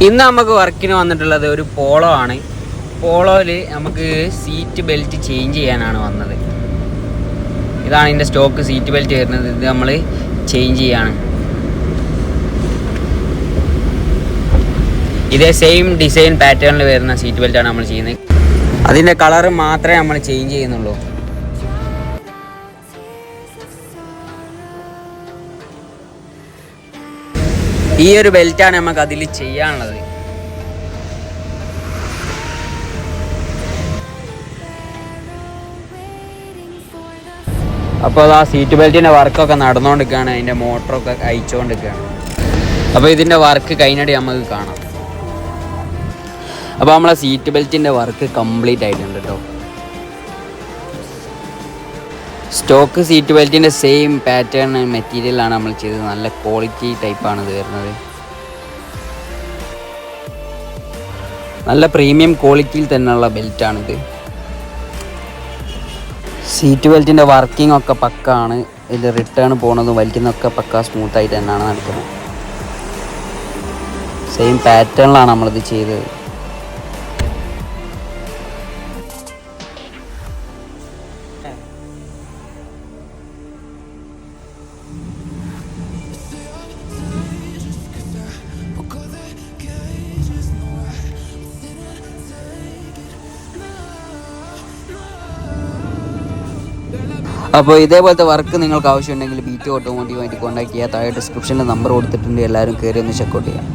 ഇന്ന് നമുക്ക് വർക്കിന് വന്നിട്ടുള്ളത് ഒരു പോളോ ആണ്. പോളോയിൽ നമുക്ക് സീറ്റ് ബെൽറ്റ് ചേഞ്ച് ചെയ്യാനാണ് വന്നത്. ഇതാണ് ഇതിൻ്റെ സ്റ്റോക്ക് സീറ്റ് ബെൽറ്റ് വരുന്നത്. ഇത് നമ്മൾ ചേഞ്ച് ചെയ്യാണ്. ഇതേ സെയിം ഡിസൈൻ പാറ്റേണിൽ വരുന്ന സീറ്റ് ബെൽറ്റാണ് നമ്മൾ ചെയ്യുന്നത്. അതിൻ്റെ കളറ് മാത്രമേ നമ്മൾ ചേഞ്ച് ചെയ്യുന്നുള്ളൂ. ഈ ഒരു ബെൽറ്റാണ് നമുക്ക് അതിൽ ചെയ്യാനുള്ളത്. അപ്പോൾ ആ സീറ്റ് ബെൽറ്റിൻ്റെ വർക്കൊക്കെ നടന്നുകൊണ്ടിരിക്കുകയാണ്. അതിൻ്റെ മോട്ടറൊക്കെ അയച്ചുകൊണ്ടിരിക്കുകയാണ്. അപ്പോൾ ഇതിൻ്റെ വർക്ക് കഴിഞ്ഞിട്ട് നമുക്ക് കാണാം. അപ്പോൾ നമ്മളെ സീറ്റ് ബെൽറ്റിൻ്റെ വർക്ക് കംപ്ലീറ്റ് ആയിട്ടുണ്ട് കേട്ടോ. സ്റ്റോക്ക് സീറ്റ് ബെൽറ്റിൻ്റെ സെയിം പാറ്റേൺ മെറ്റീരിയലാണ് നമ്മൾ ചെയ്തത്. നല്ല ക്വാളിറ്റി ടൈപ്പാണ് ഇത് വരുന്നത്. നല്ല പ്രീമിയം ക്വാളിറ്റിയിൽ തന്നെയുള്ള ബെൽറ്റാണിത്. സീറ്റ് ബെൽറ്റിൻ്റെ വർക്കിംഗ് ഒക്കെ പക്കാണ്. ഇത് റിട്ടേൺ പോകുന്നതും വലിക്കുന്നതൊക്കെ പക്ക സ്മൂത്തായിട്ട് തന്നെയാണ് നടക്കുന്നത്. സെയിം പാറ്റേണിലാണ് നമ്മളിത് ചെയ്തത്. അപ്പോൾ ഇതേപോലത്തെ വർക്ക് നിങ്ങൾക്ക് ആവശ്യമുണ്ടെങ്കിൽ ബീറ്റ് ഓട്ടോമോട്ടീവായിട്ട് കോൺടാക്ട് ചെയ്യുക. താഴെ ഡിസ്ക്രിപ്ഷനിൽ നമ്പർ കൊടുത്തിട്ടുണ്ട്. എല്ലാവരും കയറി ഒന്ന് ചെക്കൗട്ട് ചെയ്യാം.